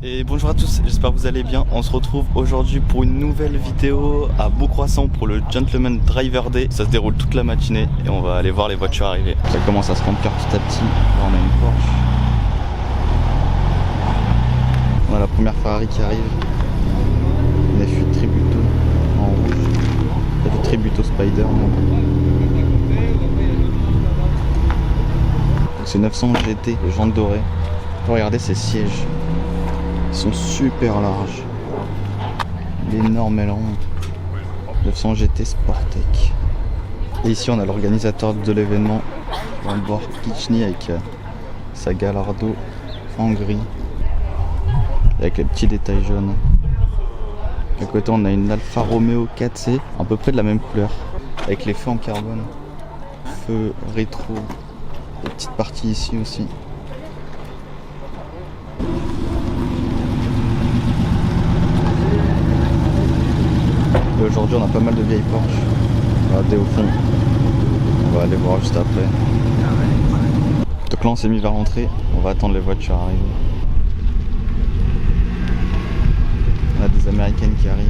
Et bonjour à tous, j'espère que vous allez bien. On se retrouve aujourd'hui pour une nouvelle vidéo à Beaucroissant pour le Gentleman Driver Day. Ça se déroule toute la matinée et on va aller voir les voitures arriver. Ça commence à se remplir petit à petit. Là, on a une Porsche. On a la première Ferrari qui arrive. Une F8 Tributo en rouge. Il y a du Tributo Spider. C'est 900 GT, jantes dorées. Regardez ces sièges. Ils sont super larges. L'énorme aileron. 900 GT Sportec. Et ici on a l'organisateur de l'événement, Lamborghini Kichni, avec sa Gallardo en gris. Avec les petits détails jaunes. À côté on a une Alfa Romeo 4C, à peu près de la même couleur. Avec les feux en carbone. Feux rétro. Des petites parties ici aussi. Aujourd'hui on a pas mal de vieilles Porsche. Regardez au fond. On va aller voir juste après. Donc là on s'est mis vers rentrer. On va attendre les voitures arriver. On a des américaines qui arrivent.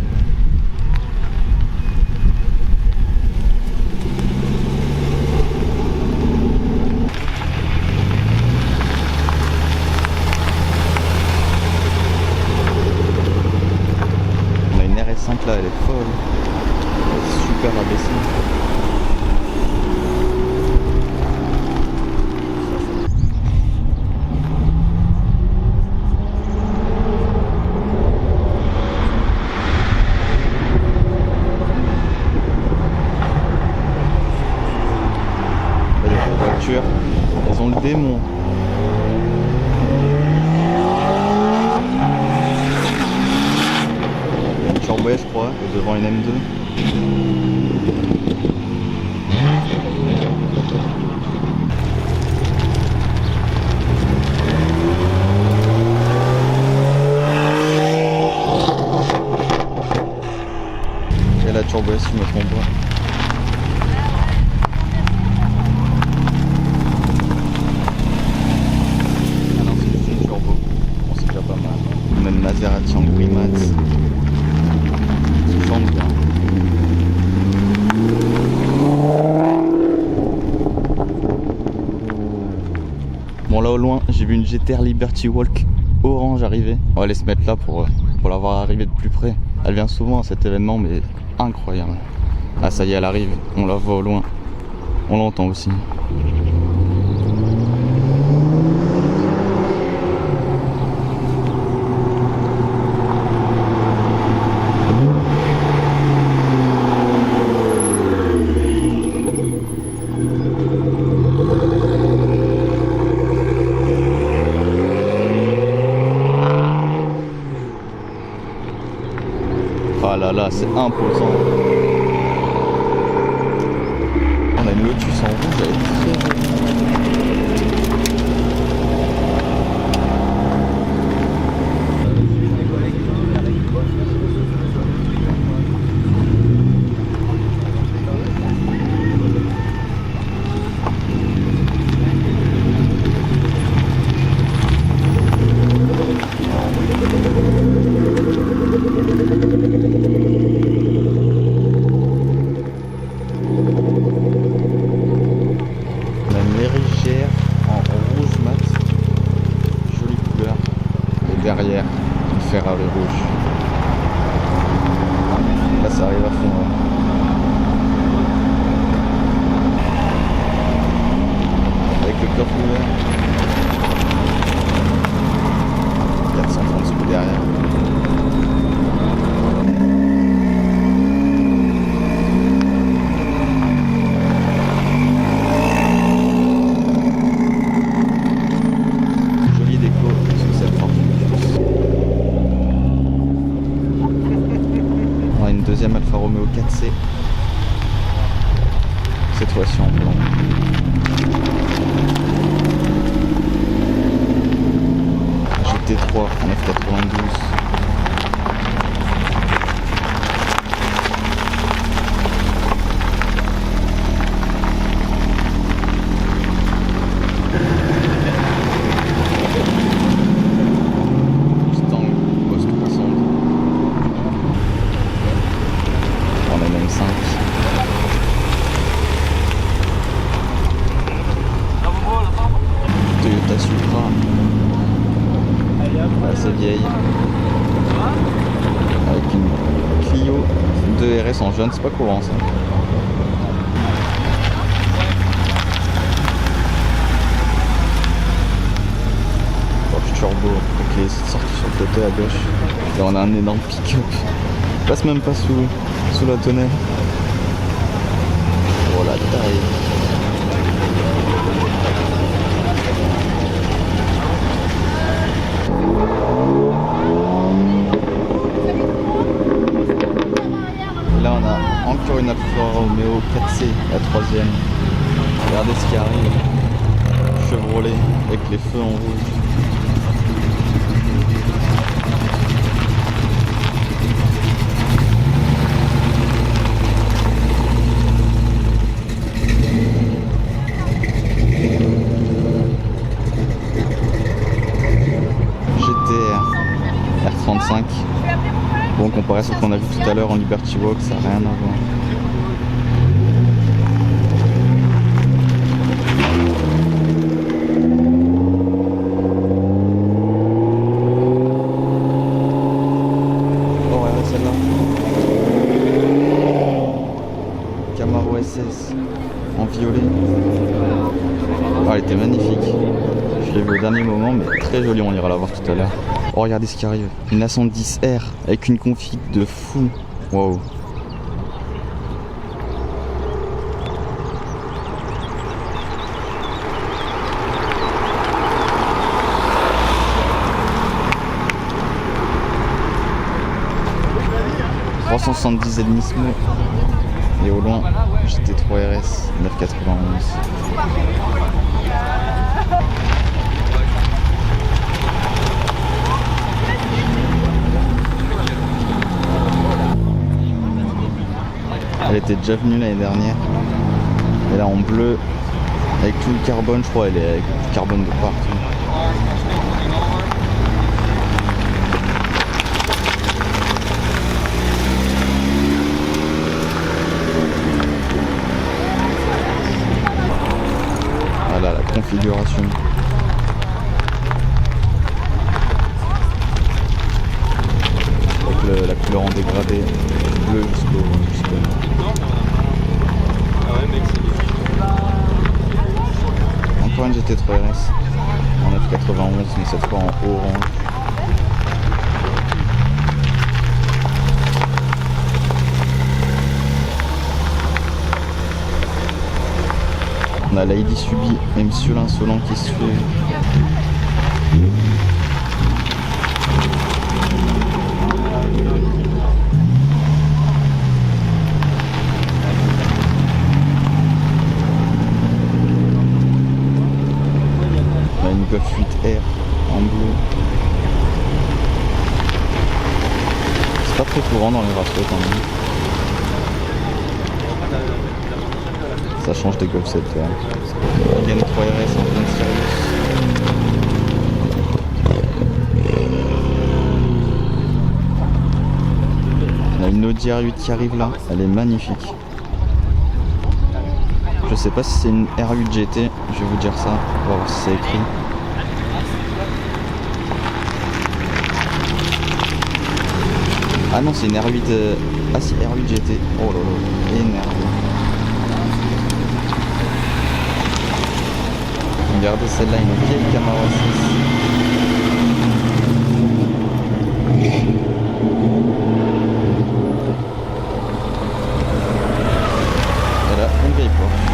On a une RS5 là, elle est folle. Elle est super abaissée. Elles ont le démon. Il y a une Turbo S, je crois, et devant une M2. Et la Turbo S, je me trompe pas. On a une Maserati en gris mat. Ça chante bien. Bon, là au loin, j'ai vu une GTR Liberty Walk orange arriver. On va aller se mettre là pour la voir arriver de plus près. Elle vient souvent à cet événement, mais incroyable. Ah, ça y est, elle arrive. On la voit au loin. On l'entend aussi. Ah là là, c'est imposant. On a une Lotus en rouge, elle est très jolie. Derrière, une Ferrari rouge. Là, ça arrive à fond. Hein. Avec le coffre ouvert. 430 sous derrière. Jolie déco sur cette porte. Une deuxième Alfa Romeo 4C, cette fois-ci en blanc. GT3 en F92. Mustang assez vieille. Avec une Clio 2 RS en jaune, c'est pas courant ça. Porsche Turbo, ok, c'est sorti sur le côté à gauche. Là on a un énorme pick-up. Il passe même pas sous la tonnelle. Oh la taille. Là on a encore une Alfa Romeo 4C, la troisième. Regardez ce qui arrive. Chevrolet avec les feux en rouge. GTR R35. Bon, comparé à ce qu'on a vu tout à l'heure en Liberty Walk, ça n'a rien à voir. Oh, regardez celle-là. Camaro SS en violet. Oh, elle était magnifique. Je l'ai vu au dernier moment, mais très jolie, on ira la voir tout à l'heure. Oh, regardez ce qui arrive. Une A110R avec une config de fou. Waouh. « 370 Nismo et au loin GT3 RS 991. Elle était déjà venue l'année dernière. Et là en bleu, avec tout le carbone, je crois, elle est avec du carbone de partout. Voilà la configuration. Avec la couleur en dégradé, bleu jusqu'au. Encore une GT3 RS en 991, mais cette fois en orange. On a Lady Subi et Monsieur l'Insolent qui se suivent. Golf 8R en bleu. C'est pas très courant dans les ratios quand même. Ça change des Golf 7R. Yen 3 RS en plein Sirius. On a une Audi R8 qui arrive là. Elle est magnifique. Je sais pas si c'est une R8 GT. Je vais vous dire ça. On va voir si c'est écrit. Ah non, c'est une R8. Ah si, R8 GT. Oh là là, énervé. Regardez celle-là, une vieille Camaro 6. Voilà, une vieille Porsche.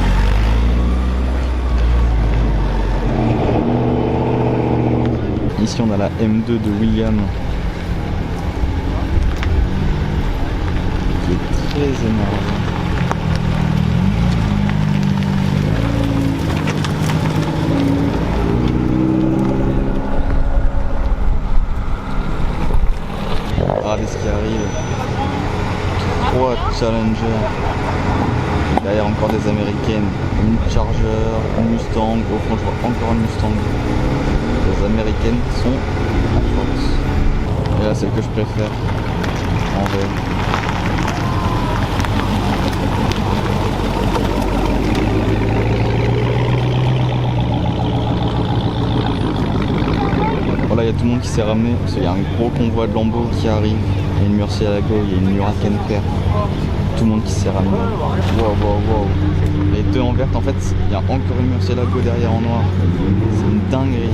Ici on a la M2 de William. Très énervé. Regardez ce qui arrive. 3 Challenger. Derrière encore des américaines. Une Charger, une Mustang. Au fond je vois encore une Mustang. Les américaines sont en force. Et là celle que je préfère. En vert. Voilà, il y a tout le monde qui s'est ramené, parce qu'il y a un gros convoi de Lambo qui arrive. Il y a une Murcielago, il y a une Huracan Père. Tout le monde qui s'est ramené. Wow. Les deux en verte, en fait, il y a encore une Murcielago derrière en noir. C'est une dinguerie.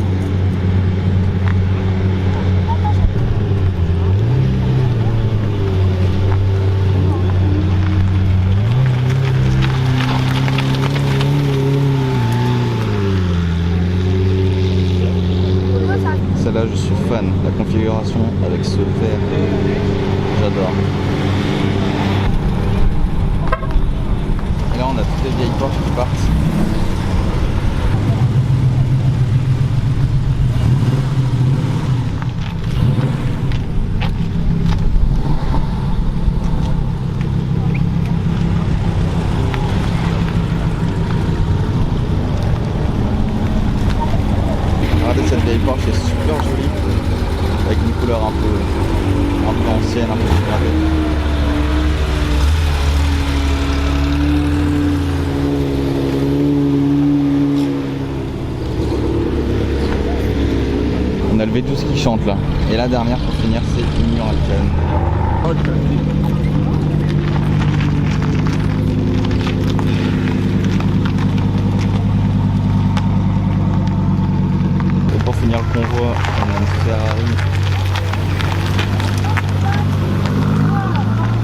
Celle-là, je suis fan. La configuration avec ce vert, j'adore. Et là, on a toutes les vieilles Porsche qui partent. Regardez cette vieille Porsche, c'est super jolie, avec une couleur un peu ancienne, un peu dégradée. On a le V12 qui chante là. Et la dernière pour finir, c'est une Huracan. Pour finir le convoi, on a une Ferrari.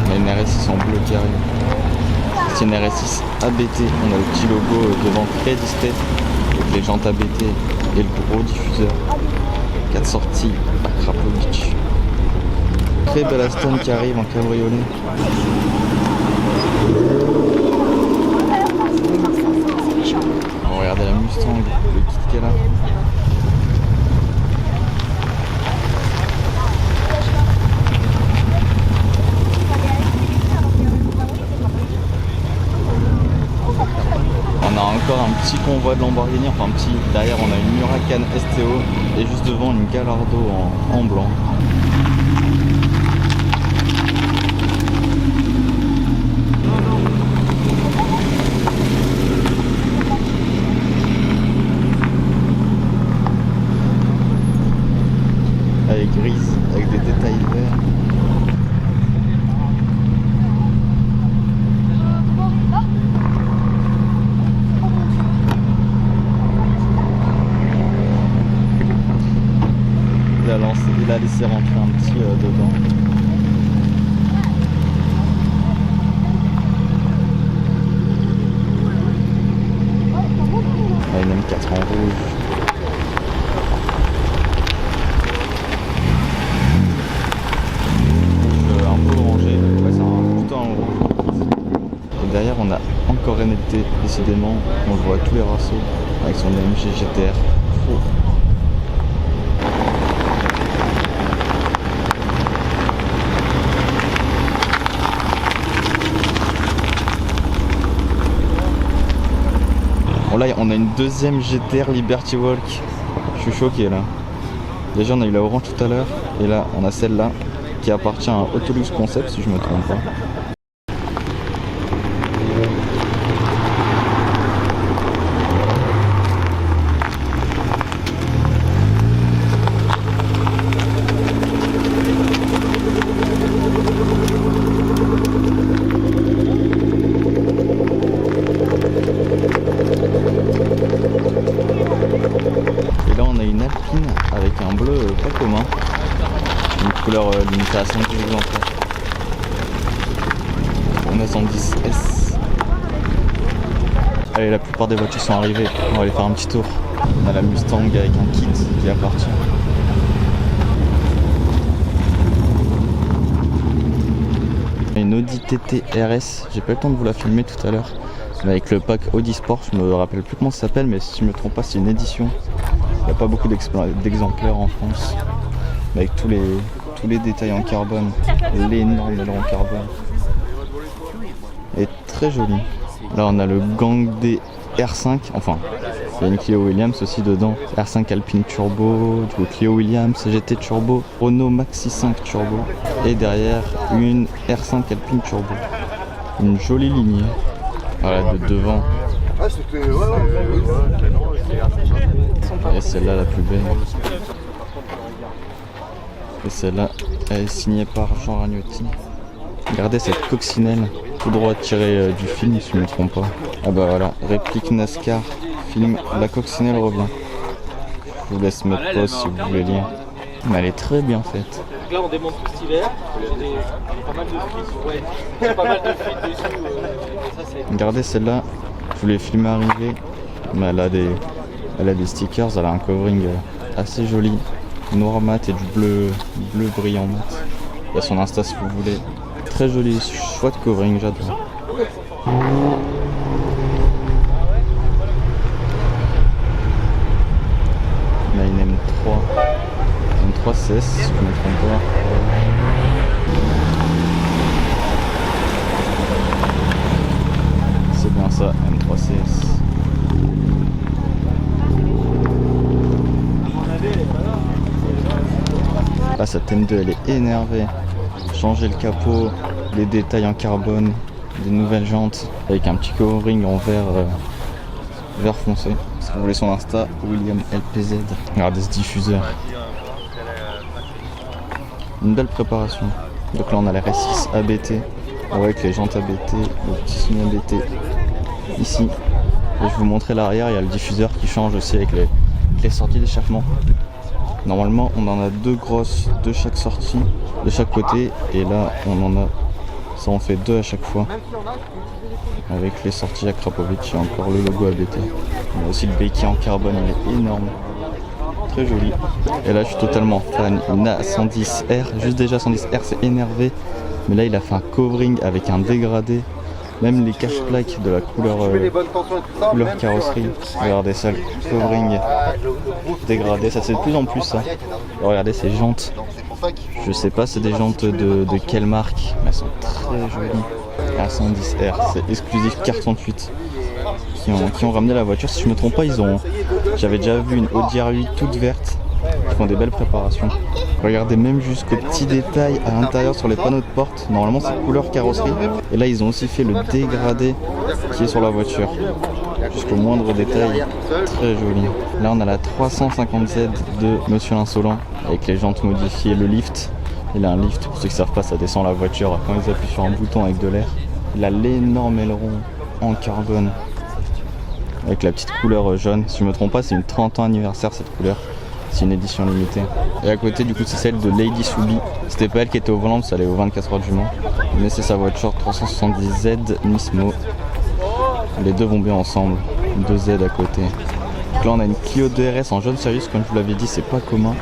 On a une RS6 en bleu qui arrive. C'est une RS6 ABT. On a le petit logo devant très discret avec les jantes ABT et le gros diffuseur. 4 sorties, Akrapovic. Très belle Aston qui arrive en cabriolet. On regarde la Mustang, le kit qu'elle a. On a encore un petit convoi de Lamborghini, enfin un petit. Derrière on a une Huracan STO et juste devant une Gallardo en blanc. Elle est grise avec des détails verts. Il a laissé rentrer un petit dedans. Ah, une M4 en rouge. Un peu orangé, ouais, c'est un bouton en rouge. Et derrière on a encore NLT, décidément, on le voit à tous les rassos avec son AMG GTR. Bon là on a une deuxième GTR Liberty Walk. Je suis choqué là. Déjà on a eu la orange tout à l'heure. Et là on a celle-là qui appartient à Autolux Concept si je me trompe pas. Avec un bleu pas commun, une couleur limitée à 110 exemplaires. On a 110S. Allez, la plupart des voitures sont arrivées, on va aller faire un petit tour. On a la Mustang avec un kit qui appartient. Une Audi TT RS, j'ai pas eu le temps de vous la filmer tout à l'heure, mais avec le pack Audi Sport, je me rappelle plus comment ça s'appelle, mais si je me trompe pas c'est une édition. Il n'y a pas beaucoup d'exemplaires en France, mais avec tous les détails en carbone, l'énorme élan en carbone. Et très joli. Là on a le Gang D R5, enfin il y a une Clio Williams aussi dedans, R5 Alpine Turbo, du coup Clio Williams, GT Turbo, Renault Maxi 5 Turbo et derrière une R5 Alpine Turbo. Une jolie lignée, voilà, de devant. Et celle-là la plus belle. Et celle-là, elle est signée par Jean Ragnotti. Regardez cette coccinelle, tout droit tirée du film si je ne me trompe pas. Ah bah voilà, réplique NASCAR, film La coccinelle revient. Je vous laisse mettre pause si vous voulez lire. Mais elle est très bien faite. Donc là on démonte tout cet hiver, il y a pas mal de frites, ouais, il y a pas mal de frites dessus. Ça, c'est... Regardez celle-là, je voulais filmer arriver, mais elle a des stickers, elle a un covering assez joli, noir mat et du bleu brillant mat. Il y a son Insta si vous voulez. Très joli, chouette covering, j'adore. Là une M3 CS si je ne me trompe pas. C'est bien ça, M3 CS. Là cette M2 elle est énervée. Changer le capot, les détails en carbone, des nouvelles jantes avec un petit covering en vert foncé. Si vous voulez son Insta, William LPZ. Regardez ce diffuseur. Une belle préparation. Donc là on a la R6 ABT avec les jantes ABT, le petit signe ABT ici. Et je vais vous montrer l'arrière, il y a le diffuseur qui change aussi avec les sorties d'échappement. Normalement on en a deux grosses de chaque sortie, de chaque côté, et là on en a, ça en fait deux à chaque fois. Avec les sorties à Krapovic et encore le logo ABT. On a aussi le béquet en carbone, il est énorme. Très joli. Et là je suis totalement fan. Une A110R, juste déjà 110R c'est énervé. Mais là il a fait un covering avec un dégradé. Même les cache-plaques de la couleur carrosserie. Regardez ça, le covering dégradé, ça c'est de plus en plus ça. Regardez ces jantes. Je sais pas c'est des jantes de quelle marque, mais elles sont très jolies. A110R, c'est exclusif carton 8. Qui ont ramené la voiture, si je me trompe pas, j'avais déjà vu une Audi R8 toute verte. Ils font des belles préparations. Regardez même jusqu'aux petits détails à l'intérieur sur les panneaux de porte. Normalement c'est couleur carrosserie. Et là ils ont aussi fait le dégradé qui est sur la voiture. Jusqu'au moindre détail. Très joli. Là on a la 350Z de Monsieur l'Insolent avec les jantes modifiées, le lift. Il a un lift, pour ceux qui ne savent pas, ça descend la voiture quand ils appuient sur un bouton avec de l'air. Il a l'énorme aileron en carbone avec la petite couleur jaune. Si je me trompe pas, c'est une 30 ans anniversaire cette couleur. C'est une édition limitée. Et à côté du coup c'est celle de Lady Soubi. C'était pas elle qui était au volant, ça allait aux 24 heures du Mans. Mais c'est sa voiture 370Z Nismo. Les deux vont bien ensemble. 2 Z à côté. Donc là on a une Clio 2RS en jaune Sirius, comme je vous l'avais dit, c'est pas commun.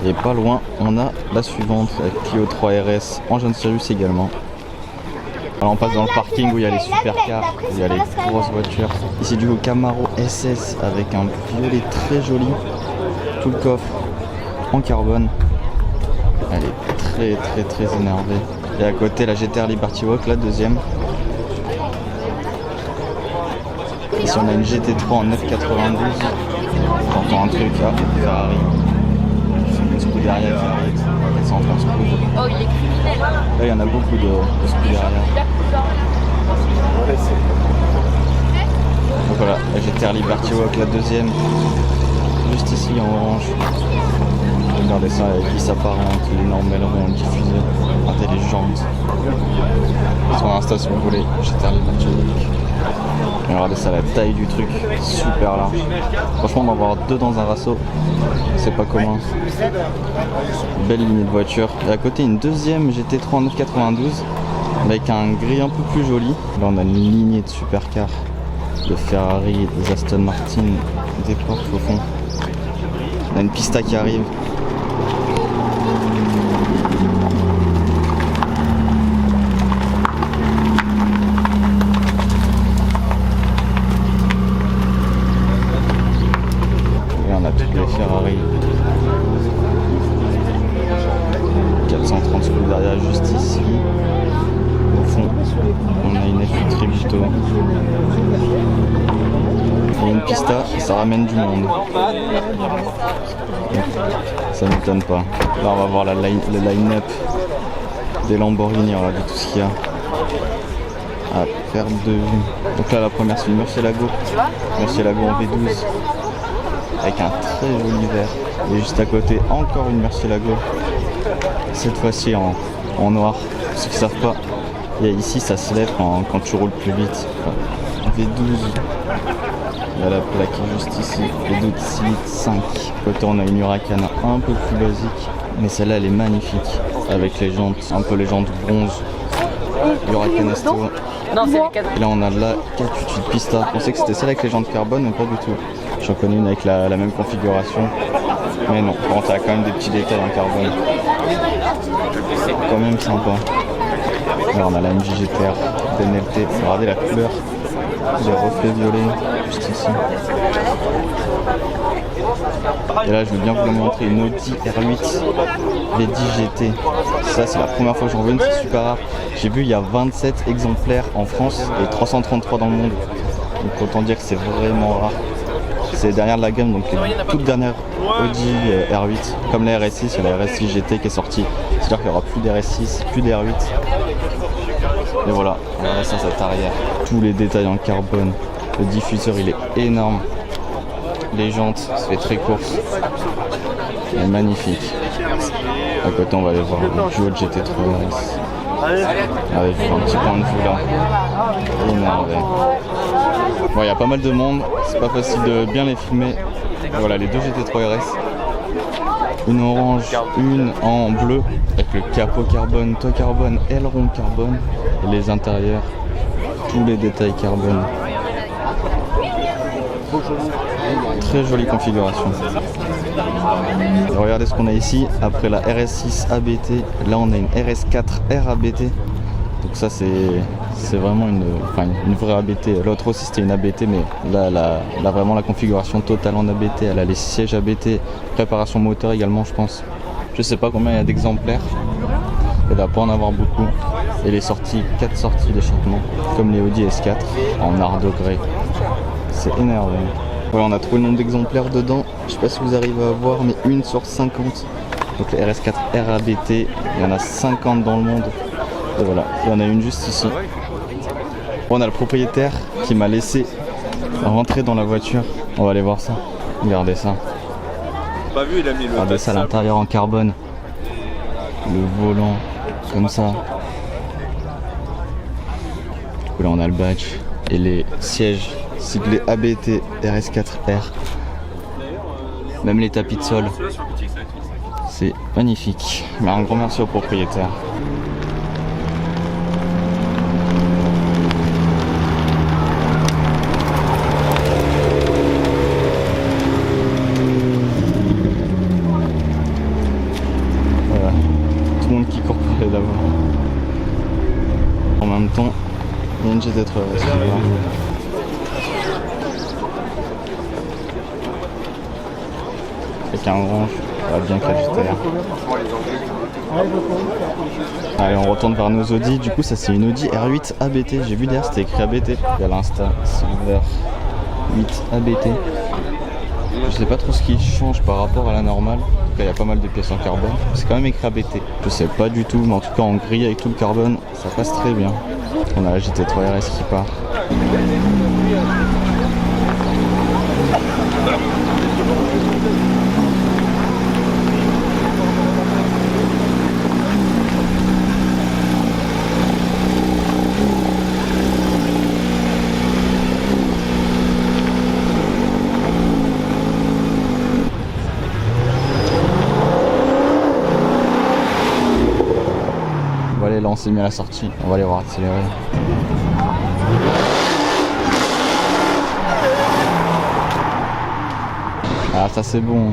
Et pas loin on a la suivante avec Clio 3 RS en jaune Sirius également. Alors on passe dans le parking où il y a les supercars, où il y a les grosses voitures. Ici du coup Camaro SS avec un violet très joli. Tout le coffre en carbone. Elle est très énervée. Et à côté la GTR Liberty Walk, la deuxième. Ici on a une GT3 en 992. J'entends un truc là, Ferrari. Une Scuderia qui arrive. 430 screws. Oh, il est criminel. Là il y en a beaucoup de Scuderia. Donc voilà, la GTR Liberty Walk, la deuxième. Juste ici en orange. Regardez ça, avec qui s'apparente, l'énorme aileron, le diffuseur, intelligente. Sur Insta si vous voulez, GTR Liberty Walk. Regardez ça, la taille du truc, super large. Franchement d'en avoir deux dans un Rasso, c'est pas commun. Belle lignée de voiture. Et à côté une deuxième GT3 en 992 avec un gris un peu plus joli. Là on a une lignée de supercars, de Ferrari, des Aston Martin, des Porsche au fond. On a une Pista qui arrive. Et on a toutes les Ferrari. 430 Scuderia juste ici. Au fond, on a une F8 Tributo. Et une Pista, ça ramène du monde. Ça m'étonne pas. Là on va voir le line-up des Lamborghini, regardez tout ce qu'il y a à perte de vue. Donc là la première c'est une Murcielago en V12 avec un très joli vert. Et juste à côté encore une Murcielago Cette fois-ci en noir. Pour ceux qui ne savent pas, ici ça se lève quand tu roules plus vite. V12. Il y a la plaque juste ici. V12 5. Côté on a une Huracan un peu plus basique. Mais celle-là elle est magnifique. Avec les jantes, un peu les jantes bronze. Huracan STO. Non, c'est les 4. Et là on a la 488 Pista. Je pensais que c'était celle avec les jantes carbone, mais pas du tout. J'en connais une avec la même configuration. Mais non, bon, ça a quand même des petits détails en carbone. C'est quand même sympa. Là on a la MJ GTR DNLT. Regardez la couleur. Les reflets violets, juste ici. Et là je veux bien vous montrer une Audi R8 V10 GT. Ça c'est la première fois que j'en vois une, c'est super rare. J'ai vu il y a 27 exemplaires en France et 333 dans le monde. Donc autant dire que c'est vraiment rare. C'est derrière de la gamme, donc les toutes dernières Audi R8. Comme la RS6, il y a la RS6 GT qui est sortie. C'est-à-dire qu'il n'y aura plus d'RS6, plus d'R8. Et voilà, regardez ça, cette arrière. Tous les détails en carbone. Le diffuseur il est énorme. Les jantes, ça fait très course. Il est magnifique. À côté on va aller voir le Duo GT3 RS. Avec un petit point de vue là. Énervé. Bon, il y a pas mal de monde, c'est pas facile de bien les filmer. Voilà les deux GT3 RS. Une orange, une en bleu, avec le capot carbone, toit carbone, aileron carbone, et les intérieurs, tous les détails carbone. Très jolie configuration. Et regardez ce qu'on a ici, après la RS6 ABT, là on a une RS4 RABT. Donc ça c'est vraiment une vraie ABT. L'autre aussi c'était une ABT, mais là vraiment la configuration totale en ABT. Elle a les sièges ABT, préparation moteur également je pense. Je sais pas combien il y a d'exemplaires. Il doit pas en avoir beaucoup. Et les sorties, 4 sorties d'échappement, comme les Audi S4 en art de grès. C'est énervé. Voilà, on a trouvé le nombre d'exemplaires dedans. Je sais pas si vous arrivez à voir, mais 1 sur 50. Donc les RS4 RABT, il y en a 50 dans le monde. Et voilà, il y en a une juste ici. On a le propriétaire qui m'a laissé rentrer dans la voiture. On va aller voir ça. Regardez ça. Regardez ça à l'intérieur en carbone. Le volant, comme ça. Du coup là on a le badge. Et les sièges siglés ABT RS4R. Même les tapis de sol. C'est magnifique. Mais un grand merci au propriétaire. Voilà. Tout le monde qui court pour aller là-bas. En même temps, il y a une GT3 RS. Avec un orange, ça va bien qu'à GTR. Allez, on retourne vers nos Audi. Du coup, ça c'est une Audi R8 ABT. J'ai vu derrière, c'était écrit ABT. Il y a l'Insta Silver 8 ABT. Je sais pas trop ce qui change par rapport à la normale. En tout cas, il y a pas mal de pièces en carbone. C'est quand même écrit ABT. Je sais pas du tout, mais en tout cas, en gris avec tout le carbone, ça passe très bien. On a la GT3 RS qui part. Allez, là on s'est mis à la sortie, on va aller voir accélérer. Ah ça c'est bon.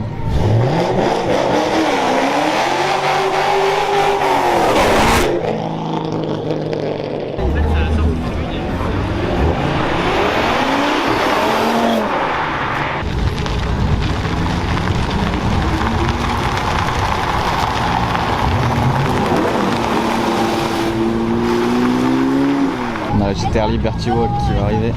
On a la GTR Liberty Walk qui va arriver.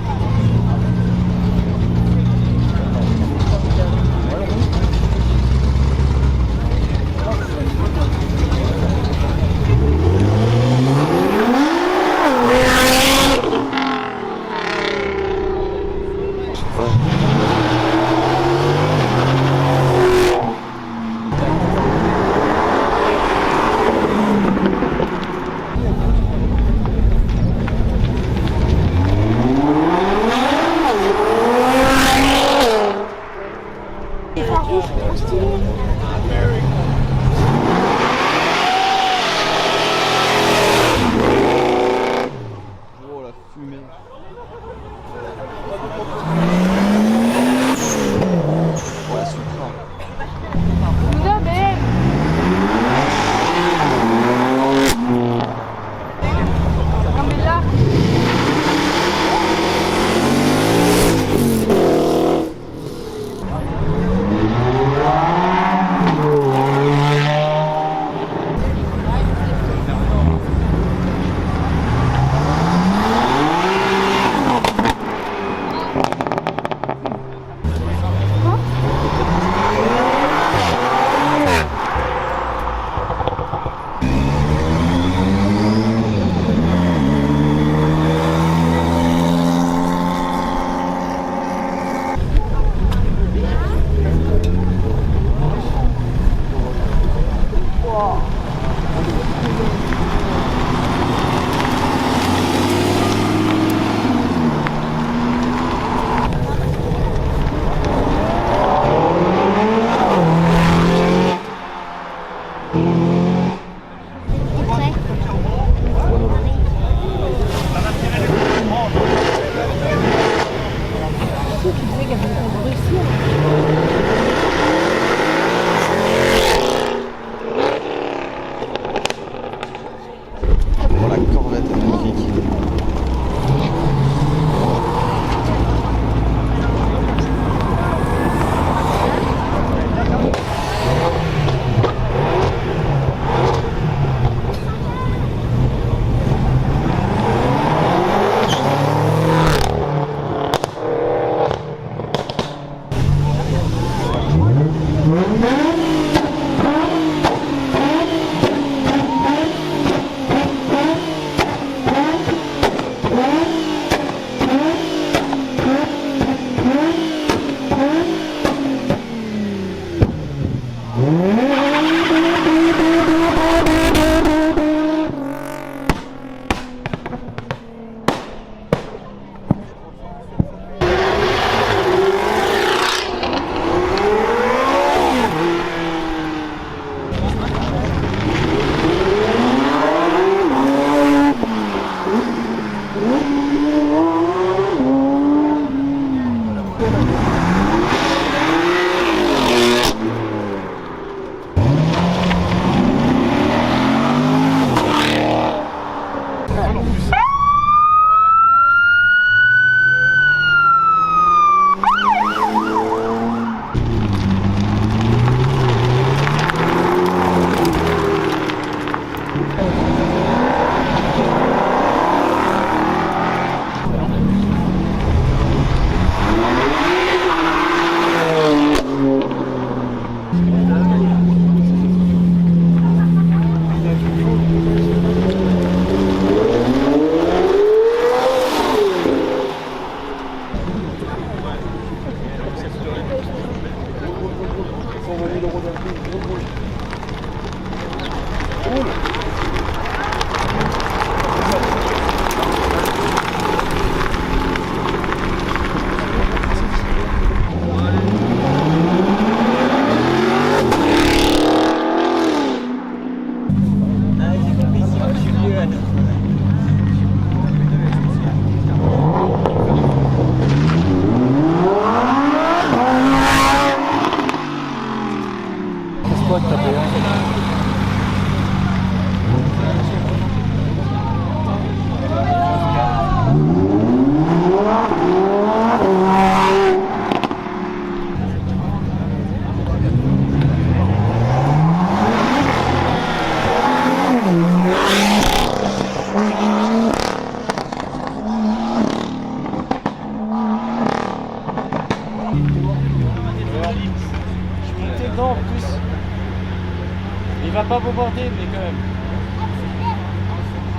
pas bombardé, mais quand même.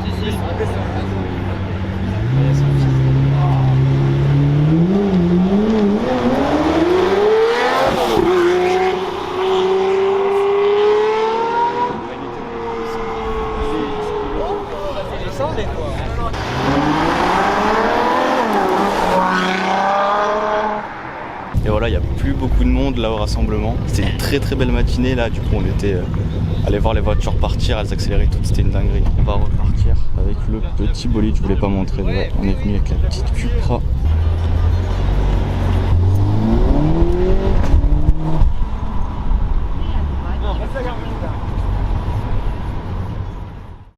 Si, si. Et voilà, il n'y a plus beaucoup de monde là au rassemblement. C'était une très belle matinée là, du coup on était allé voir les voitures partir, elles accéléraient toutes, c'était une dinguerie. On va repartir avec le petit bolide, je voulais pas montrer, ouais, on est venu avec la petite Cupra